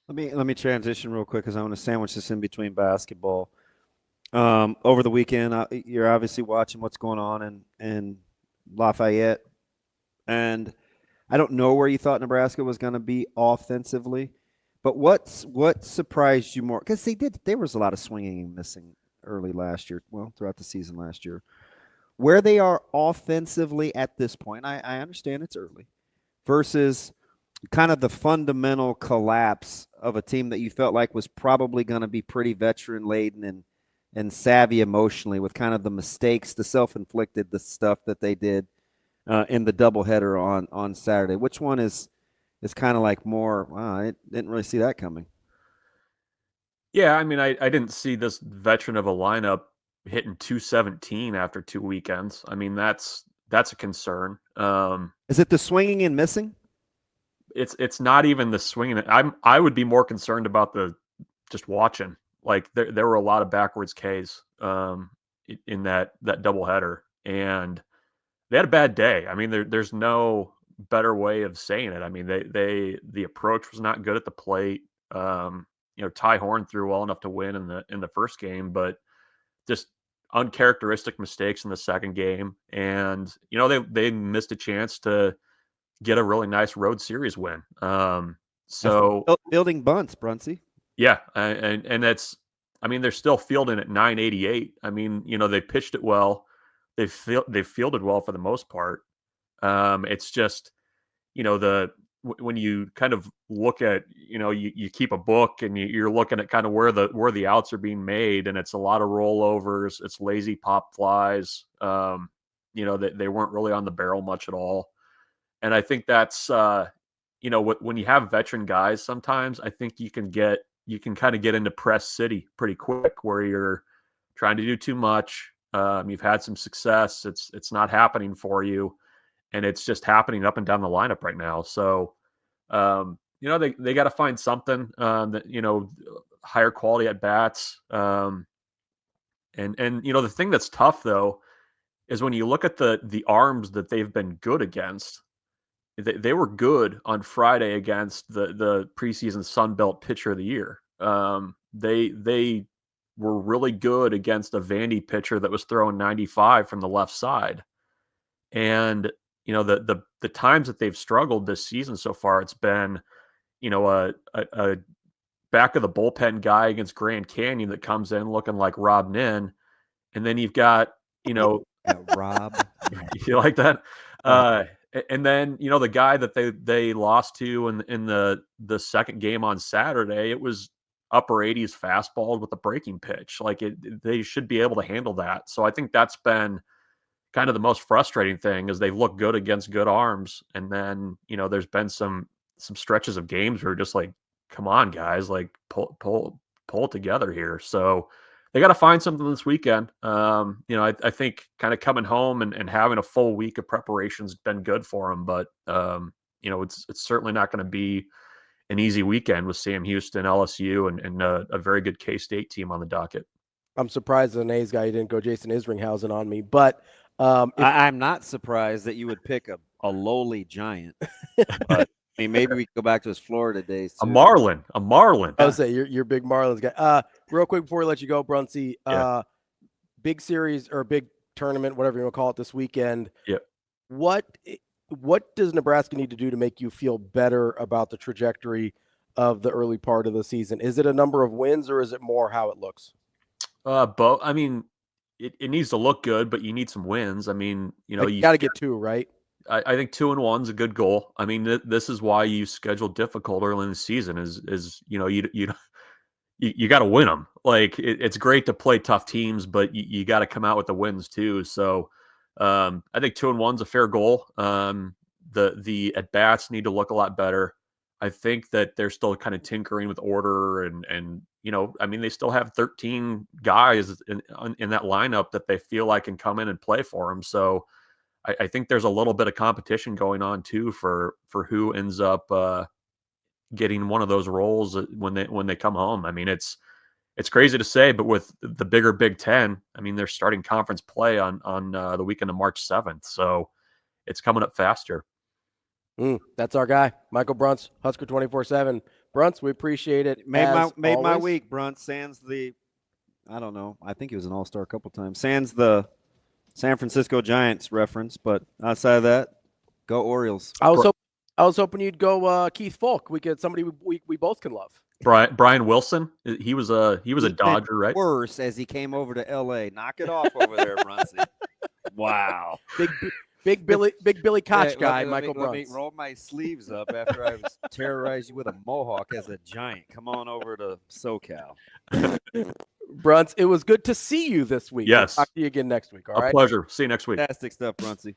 Let me transition real quick because I want to sandwich this in between basketball. Over the weekend, you're obviously watching what's going on in Lafayette, and I don't know where you thought Nebraska was going to be offensively, but what surprised you more? Because there was a lot of swinging and missing early last year. Well, throughout the season last year, where they are offensively at this point, I understand it's early versus kind of the fundamental collapse of a team that you felt like was probably going to be pretty veteran laden and savvy emotionally with kind of the mistakes, the self-inflicted, the stuff that they did in the doubleheader on Saturday. Which one is kind of like more? Wow, I didn't really see that coming. Yeah, I mean, I didn't see this veteran of a lineup hitting 217 after 2 weekends. I mean, that's a concern. Is it the swinging and missing? It's not even the swinging. I would be more concerned about the just watching. Like there were a lot of backwards Ks in that doubleheader, and they had a bad day. I mean, there's no better way of saying it. I mean, the approach was not good at the plate. Ty Horn threw well enough to win in the first game, but just uncharacteristic mistakes in the second game, and they missed a chance to get a really nice road series win. That's So building bunts, Brunsey. yeah, and that's, I mean, they're still fielding at 988. I mean, they pitched it well. They fielded well for the most part. It's just, the when you kind of look at, you keep a book and you're looking at kind of where the outs are being made, and it's a lot of rollovers, it's lazy pop flies. They weren't really on the barrel much at all, and I think that's when you have veteran guys, sometimes I think you can kind of get into press city pretty quick where you're trying to do too much. You've had some success, it's not happening for you, and it's just happening up and down the lineup right now. So, they got to find something that higher quality at bats. And the thing that's tough though is when you look at the arms that they've been good against. They were good on Friday against the preseason Sun Belt pitcher of the year. They were really good against a Vandy pitcher that was throwing 95 from the left side. And the times that they've struggled this season so far, it's been a back of the bullpen guy against Grand Canyon that comes in looking like Rob Nin, and then you've got Yeah, Rob. you like that, Uh, and then the guy that they lost to in the second game on Saturday, it was upper 80s fastball with a breaking pitch. Like they should be able to handle that. So I think that's been kind of the most frustrating thing is they've looked good against good arms, and then there's been some stretches of games where just like, come on guys, like pull together here. So they got to find something this weekend. I think kind of coming home and having a full week of preparation's been good for them, but it's certainly not going to be an easy weekend with Sam Houston, LSU, and a very good K-State team on the docket. I'm surprised as an A's guy you didn't go Jason Isringhausen on me, but I'm not surprised that you would pick a lowly giant, but I mean maybe we could go back to his Florida days A too. Marlin. I would say you're big Marlins guy. Real quick before we let you go, Brunsey, Yeah. big series or big tournament, whatever you want to call it, this weekend. Yeah. What does Nebraska need to do to make you feel better about the trajectory of the early part of the season? Is it a number of wins or is it more how it looks? Both. I mean, it needs to look good, but you need some wins. I mean, You got to get two, right? I think 2-1's a good goal. I mean, this is why you schedule difficult early in the season. Is you got to win them. Like it's great to play tough teams, but you got to come out with the wins too. So I think 2-1's a fair goal. The at bats need to look a lot better. I think that they're still kind of tinkering with order and I mean, they still have 13 guys in that lineup that they feel like can come in and play for them. So I think there's a little bit of competition going on too for who ends up getting one of those roles when they come home. I mean, it's crazy to say, but with the bigger Big Ten, I mean, they're starting conference play on the weekend of March 7th, so it's coming up faster. That's our guy, Michael Bruntz, Husker 24/7. Bruntz, we appreciate it. Made my always. week, Bruntz. Sans the, I don't know. I think he was an all-star a couple times. Sans the San Francisco Giants reference, but outside of that, go Orioles. I was hoping you'd go Keith Folk. We could somebody we both can love. Brian Wilson. He was a Dodger, right? Worse as he came over to L.A. Knock it off over there, Brunsey. Wow. Big Billy Koch guy, let Michael me, let me Bruntz. roll my sleeves up after I was terrorized you with a mohawk as a giant. Come on over to SoCal. Bruntz, it was good to see you this week. Yes. We'll talk to you again next week. All right. A pleasure. See you next week. Fantastic stuff, Brunsey.